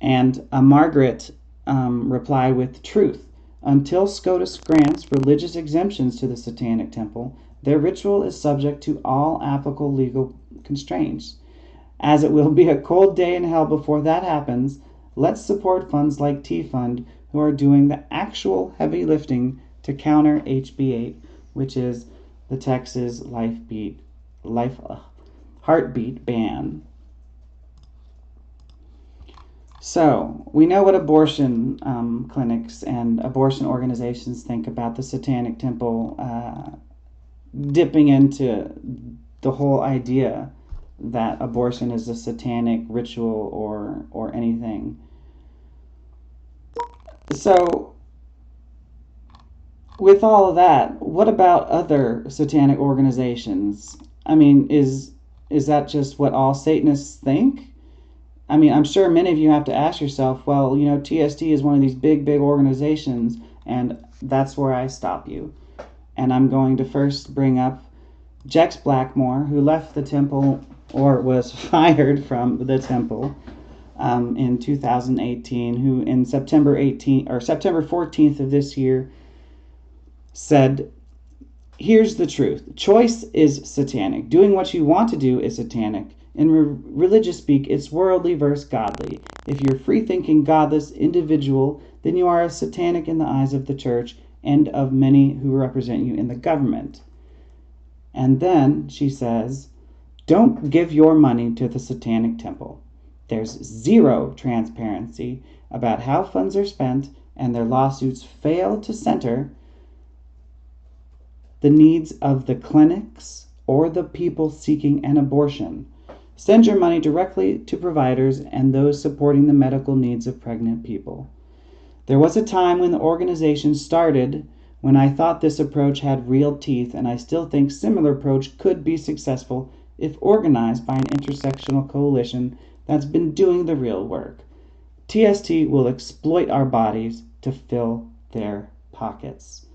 And Margaret replied with truth. Until SCOTUS grants religious exemptions to the Satanic Temple, their ritual is subject to all applicable legal constraints. As it will be a cold day in hell before that happens, let's support funds like T-Fund who are doing the actual heavy lifting to counter HB 8, which is the Texas heartbeat ban. So, we know what abortion clinics and abortion organizations think about the Satanic Temple dipping into the whole idea that abortion is a satanic ritual or anything. So, with all of that, what about other satanic organizations? I mean, is that just what all Satanists think? I mean, I'm sure many of you have to ask yourself, well, you know, TST is one of these big organizations, and that's where I stop you. And I'm going to first bring up Jex Blackmore, who left the temple, or was fired from the temple in 2018, who in September 14th of this year said, here's the truth. Choice is satanic. Doing what you want to do is satanic. In religious speak, it's worldly versus godly. If you're free-thinking, godless individual, then you are a satanic in the eyes of the church and of many who represent you in the government. And then she says, don't give your money to the Satanic Temple. There's zero transparency about how funds are spent, and their lawsuits fail to center the needs of the clinics or the people seeking an abortion. Send your money directly to providers and those supporting the medical needs of pregnant people. There was a time when the organization started when I thought this approach had real teeth, and I still think similar approach could be successful if organized by an intersectional coalition that's been doing the real work. TST will exploit our bodies to fill their pockets.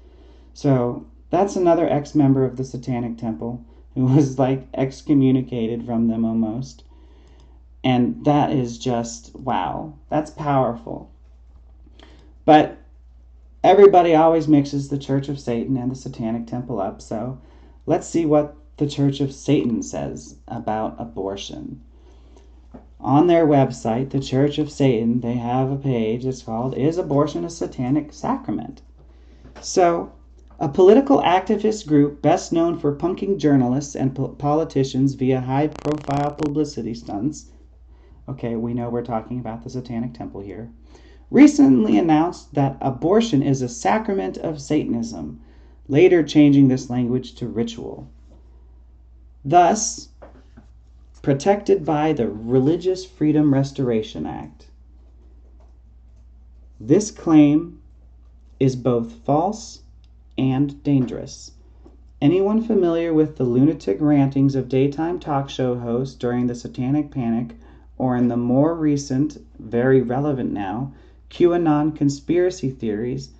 So that's another ex-member of the Satanic Temple who was like excommunicated from them almost. And that is just, wow, that's powerful. But everybody always mixes the Church of Satan and the Satanic Temple up, so let's see what the Church of Satan says about abortion. On their website, the Church of Satan, they have a page that's called, Is Abortion a Satanic Sacrament? So, a political activist group best known for punking journalists and politicians via high-profile publicity stunts, okay, we know we're talking about the Satanic Temple here, recently announced that abortion is a sacrament of Satanism, later changing this language to ritual. Thus, protected by the Religious Freedom Restoration Act. This claim is both false and dangerous. Anyone familiar with the lunatic rantings of daytime talk show hosts during the Satanic Panic, or in the more recent, very relevant now, QAnon conspiracy theories,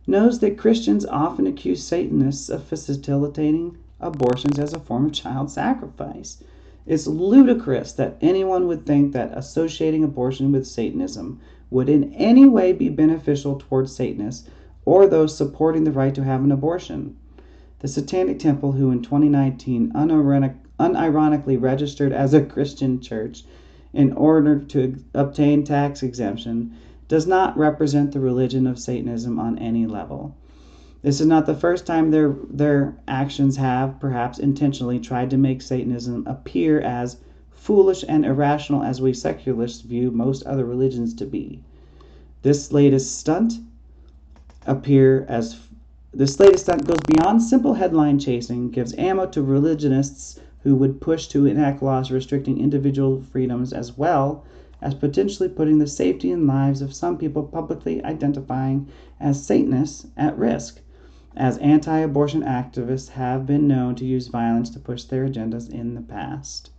knows that Christians often accuse Satanists of facilitating abortions as a form of child sacrifice. It's ludicrous that anyone would think that associating abortion with Satanism would in any way be beneficial towards Satanists or those supporting the right to have an abortion. The Satanic Temple, who in 2019 unironically registered as a Christian church in order to obtain tax exemption, does not represent the religion of Satanism on any level. This is not the first time their actions have, perhaps intentionally, tried to make Satanism appear as foolish and irrational as we secularists view most other religions to be. This latest stunt goes beyond simple headline chasing, gives ammo to religionists who would push to enact laws restricting individual freedoms, as well as potentially putting the safety and lives of some people publicly identifying as Satanists at risk, as anti-abortion activists have been known to use violence to push their agendas in the past.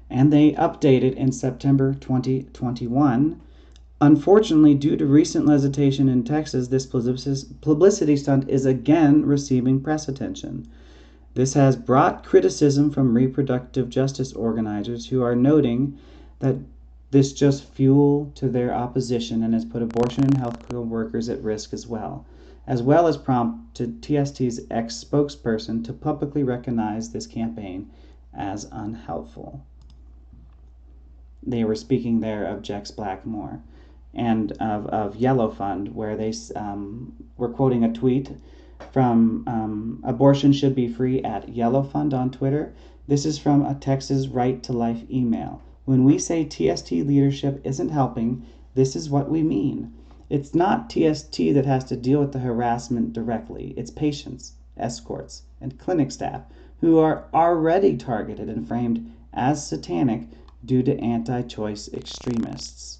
And they updated in September 2021. Unfortunately, due to recent legislation in Texas, this publicity stunt is again receiving press attention. This has brought criticism from reproductive justice organizers who are noting that this just fuel to their opposition and has put abortion and healthcare workers at risk as well as prompted TST's ex-spokesperson to publicly recognize this campaign as unhelpful. They were speaking there of Jex Blackmore and of Yellow Fund, where they were quoting a tweet from Abortion Should Be Free at Yellow Fund on Twitter. This is from a Texas Right to Life email. When we say TST leadership isn't helping, this is what we mean. It's not TST that has to deal with the harassment directly. It's patients, escorts, and clinic staff who are already targeted and framed as satanic due to anti-choice extremists.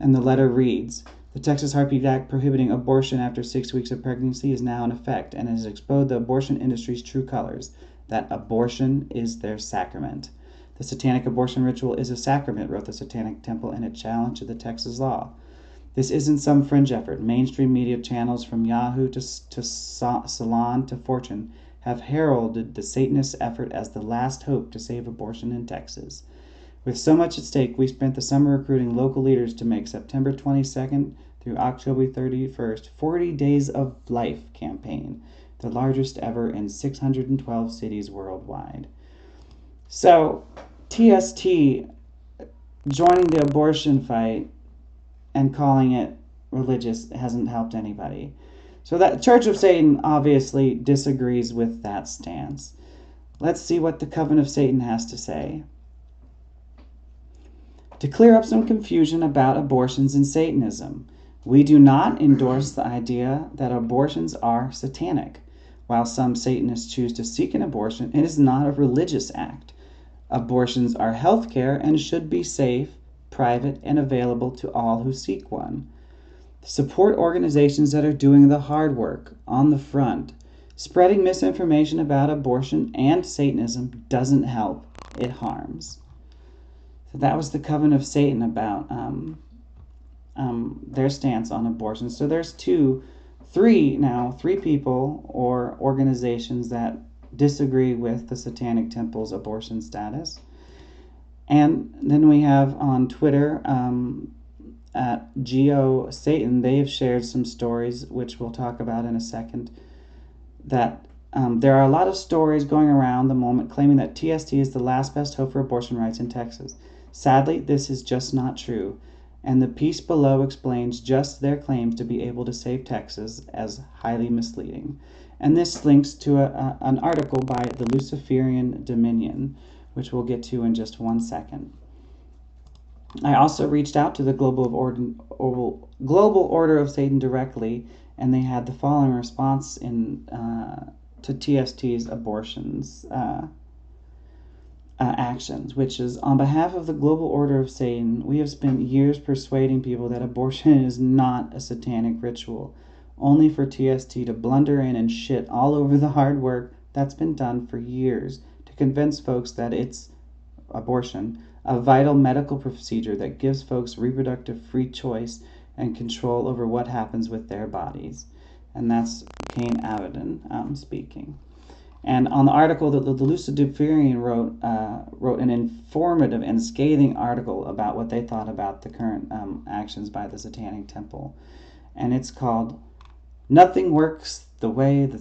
And the letter reads, the Texas Heartbeat Act prohibiting abortion after 6 weeks of pregnancy is now in effect and has exposed the abortion industry's true colors, that abortion is their sacrament. The satanic abortion ritual is a sacrament, wrote the Satanic Temple in a challenge to the Texas law. This isn't some fringe effort. Mainstream media channels from Yahoo to Salon to Fortune have heralded the Satanist effort as the last hope to save abortion in Texas. With so much at stake, we spent the summer recruiting local leaders to make September 22nd through October 31st 40 Days of Life campaign, the largest ever in 612 cities worldwide. So, TST joining the abortion fight and calling it religious hasn't helped anybody. So that Church of Satan obviously disagrees with that stance. Let's see what the Coven of Satan has to say. To clear up some confusion about abortions and Satanism, we do not endorse the idea that abortions are satanic. While some Satanists choose to seek an abortion, it is not a religious act. Abortions are health care and should be safe, private, and available to all who seek one. Support organizations that are doing the hard work on the front. Spreading misinformation about abortion and Satanism doesn't help, it harms. So that was the Coven of Satan about their stance on abortion. So there's three people or organizations that disagree with the Satanic Temple's abortion status. And then we have on Twitter at Geo Satan, they have shared some stories, which we'll talk about in a second, that there are a lot of stories going around the moment claiming that TST is the last best hope for abortion rights in Texas. Sadly, this is just not true, and the piece below explains just their claims to be able to save Texas as highly misleading. And this links to an article by the Luciferian Dominion, which we'll get to in just 1 second. I also reached out to the Global Order of Satan directly, and they had the following response to TST's abortions actions, which is, on behalf of the Global Order of Satan, we have spent years persuading people that abortion is not a satanic ritual, only for TST to blunder in and shit all over the hard work that's been done for years to convince folks that it's abortion, a vital medical procedure that gives folks reproductive free choice and control over what happens with their bodies. And that's Cain Avedon speaking. And on the article that the Luciferian wrote an informative and scathing article about what they thought about the current actions by the Satanic Temple. And it's called Nothing works the way the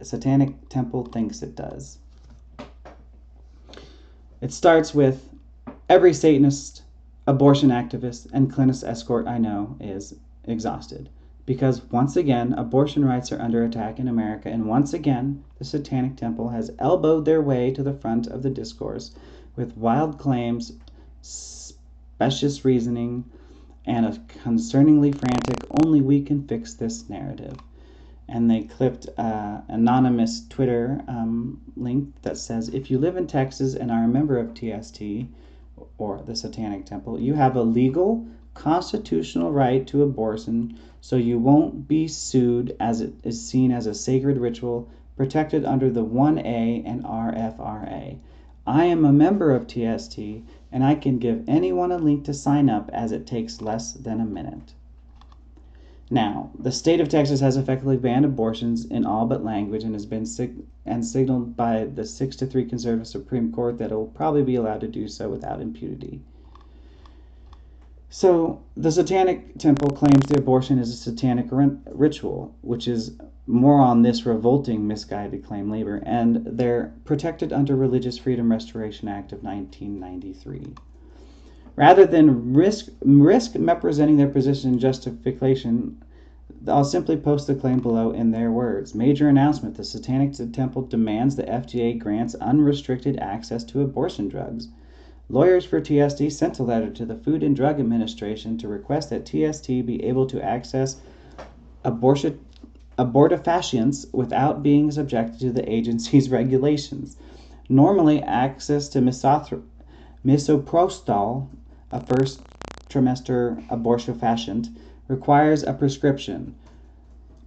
Satanic Temple thinks it does. It starts with every Satanist, abortion activist, and clinist escort I know is exhausted. Because once again, abortion rights are under attack in America, and once again, the Satanic Temple has elbowed their way to the front of the discourse with wild claims, specious reasoning, and a concerningly frantic, only we can fix this narrative. And they clipped an anonymous Twitter link that says, if you live in Texas and are a member of TST, or the Satanic Temple, you have a legal, constitutional right to abortion, so you won't be sued as it is seen as a sacred ritual protected under the 1A and RFRA. I am a member of TST, and I can give anyone a link to sign up as it takes less than a minute. Now, the state of Texas has effectively banned abortions in all but language and has been signaled by the 6-3 conservative Supreme Court that it will probably be allowed to do so without impunity. So, the Satanic Temple claims the abortion is a satanic ritual, which is more on this revolting, misguided claim labor, and they're protected under Religious Freedom Restoration Act of 1993. Rather than risk representing their position in justification, I'll simply post the claim below in their words. Major announcement: the Satanic Temple demands the FDA grants unrestricted access to abortion drugs. Lawyers for TST sent a letter to the Food and Drug Administration to request that TST be able to access abortifacients without being subjected to the agency's regulations. Normally, access to misoprostol, a first trimester abortifacient, requires a prescription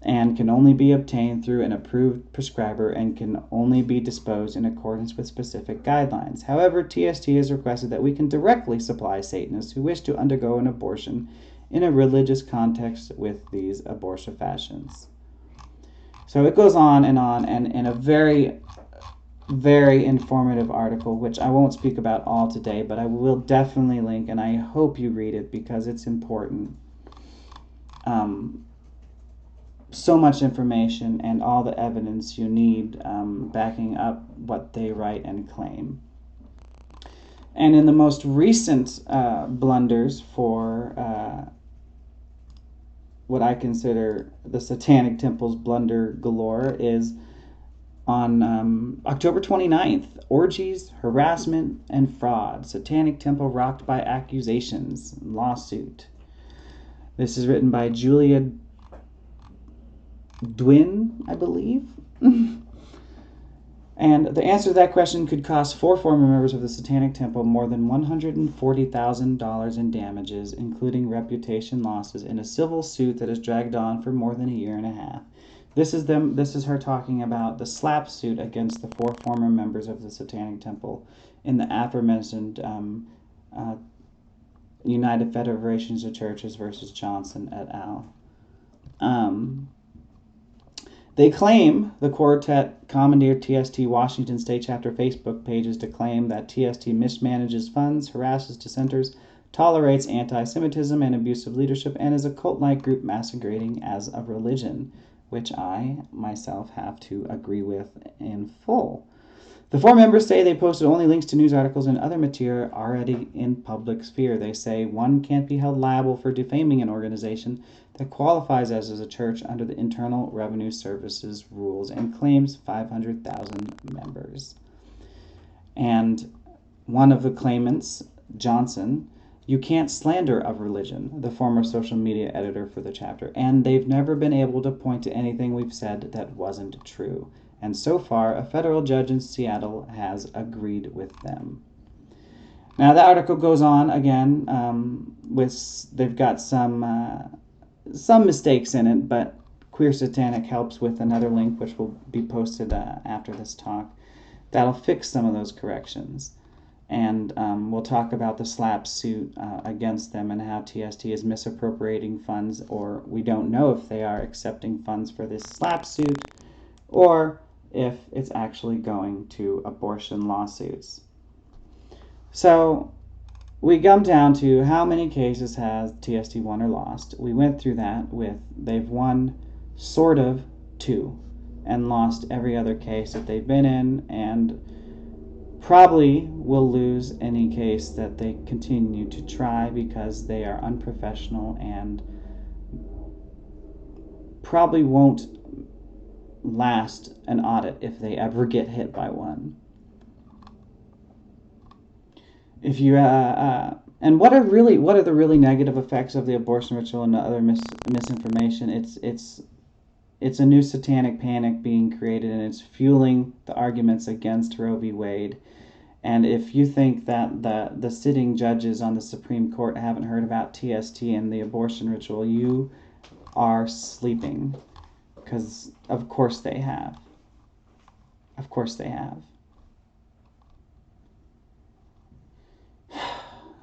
and can only be obtained through an approved prescriber and can only be disposed in accordance with specific guidelines. However, TST has requested that we can directly supply Satanists who wish to undergo an abortion in a religious context with these abortifacients. So it goes on, and in a very, very informative article, which I won't speak about all today, but I will definitely link, and I hope you read it because it's important. So much information and all the evidence you need backing up what they write and claim. And in the most recent blunders for what I consider the Satanic Temple's blunder galore is on October 29th, orgies, harassment, and fraud. Satanic Temple rocked by accusations, lawsuit. This is written by Julia Dwin, I believe. And the answer to that question could cost 4 former members of the Satanic Temple more than $140,000 in damages, including reputation losses, in a civil suit that has dragged on for more than a year and a half. This is her talking about the slap suit against the 4 former members of the Satanic Temple in the aforementioned United Federations of Churches versus Johnson et al. They claim, the quartet commandeered TST Washington State Chapter Facebook pages to claim that TST mismanages funds, harasses dissenters, tolerates anti-Semitism and abusive leadership, and is a cult-like group masquerading as a religion, which I, myself, have to agree with in full. The 4 members say they posted only links to news articles and other material already in public sphere. They say one can't be held liable for defaming an organization that qualifies as a church under the Internal Revenue Services rules and claims 500,000 members. And one of the claimants, Johnson, you can't slander a religion, the former social media editor for the chapter, and they've never been able to point to anything we've said that wasn't true. And so far, a federal judge in Seattle has agreed with them. Now, the article goes on again they've got some mistakes in it, but Queer Satanic helps with another link, which will be posted after this talk, that'll fix some of those corrections. And we'll talk about the slap suit against them and how TST is misappropriating funds, or we don't know if they are accepting funds for this slap suit, or if it's actually going to abortion lawsuits. So we come down to how many cases has TST won or lost. We went through that with they've won sort of, too, and lost every other case that they've been in, and probably will lose any case that they continue to try because they are unprofessional and probably won't last an audit if they ever get hit by one. If you and what are the really negative effects of the abortion ritual and the other misinformation? It's a new satanic panic being created, and it's fueling the arguments against Roe v. Wade. And if you think that the sitting judges on the Supreme Court haven't heard about TST and the abortion ritual, you are sleeping, because of course they have. Of course they have.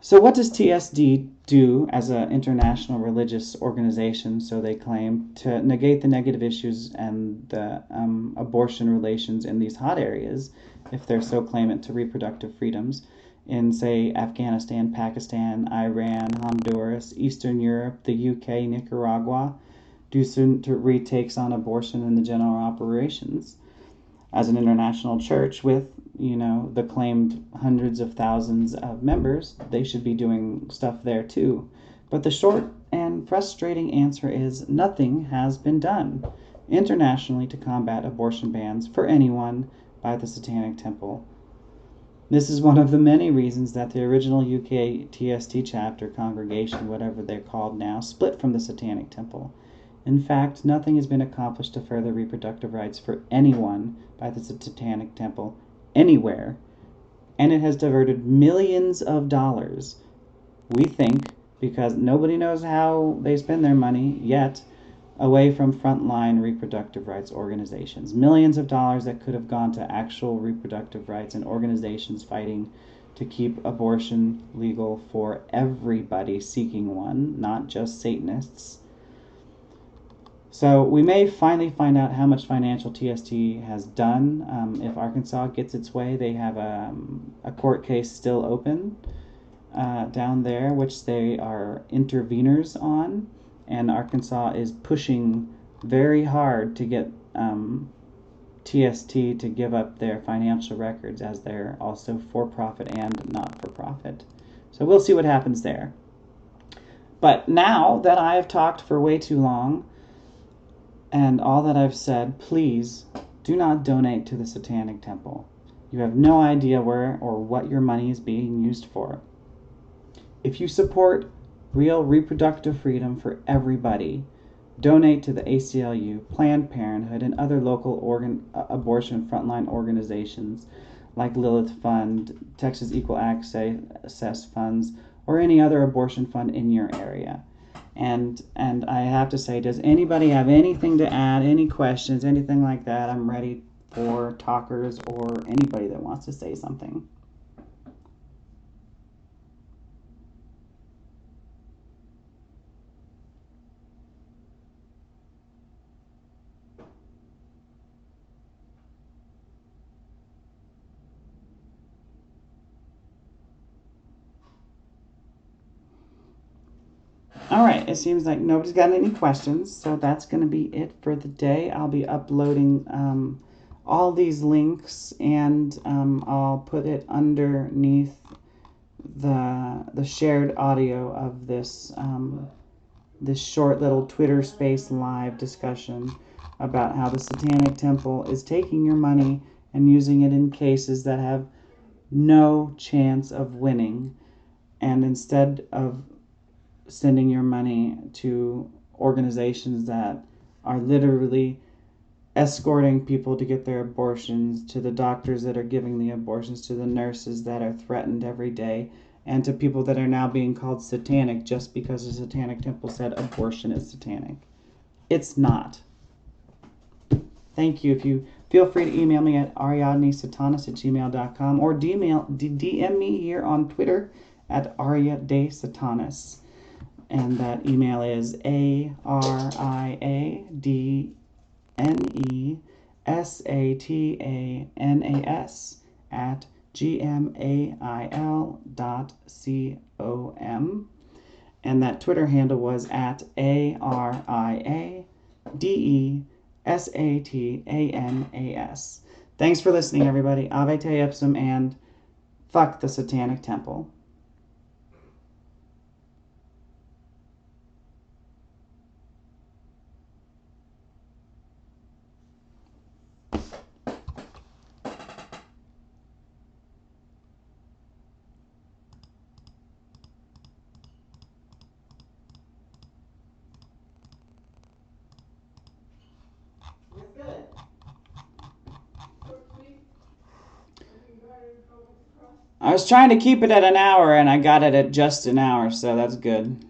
So what does TSD do as an international religious organization, so they claim, to negate the negative issues and the abortion relations in these hot areas, if they're so claimant to reproductive freedoms, in, say, Afghanistan, Pakistan, Iran, Honduras, Eastern Europe, the UK, Nicaragua, due to retakes on abortion in the general operations? As an international church with, the claimed hundreds of thousands of members, they should be doing stuff there too. But the short and frustrating answer is nothing has been done internationally to combat abortion bans for anyone by the Satanic Temple. This is one of the many reasons that the original UK TST chapter congregation, whatever they're called now, split from the Satanic Temple. In fact, nothing has been accomplished to further reproductive rights for anyone by the Satanic Temple anywhere, and it has diverted millions of dollars, we think, because nobody knows how they spend their money yet, away from frontline reproductive rights organizations. Millions of dollars that could have gone to actual reproductive rights and organizations fighting to keep abortion legal for everybody seeking one, not just Satanists. So we may finally find out how much financial TST has done. If Arkansas gets its way, they have a court case still open down there, which they are interveners on. And Arkansas is pushing very hard to get TST to give up their financial records, as they're also for-profit and not-for-profit. So we'll see what happens there. But now that I have talked for way too long, and all that I've said, please do not donate to the Satanic Temple. You have no idea where or what your money is being used for. If you support real reproductive freedom for everybody, donate to the ACLU, Planned Parenthood, and other local abortion frontline organizations like Lilith Fund, Texas Equal Access Funds, or any other abortion fund in your area. And I have to say, does anybody have anything to add, any questions, anything like that? I'm ready for talkers or anybody that wants to say something. All right, it seems like nobody's got any questions, so that's going to be it for the day. I'll be uploading all these links, and I'll put it underneath the shared audio of this this short little Twitter Space live discussion about how the Satanic Temple is taking your money and using it in cases that have no chance of winning, and instead of sending your money to organizations that are literally escorting people to get their abortions, to the doctors that are giving the abortions, to the nurses that are threatened every day, and to people that are now being called satanic just because the Satanic Temple said abortion is satanic. It's not. Thank you. If you feel free to email me at ariadnesatanis@gmail.com or DM me here on Twitter at Aria de Satanis. And that email is ariadnesatanas@gmail.com. And that Twitter handle was at ARIA Desatanas. Thanks for listening, everybody. Ave te ipsum, and fuck the Satanic Temple. I was trying to keep it at an hour, and I got it at just an hour, so that's good.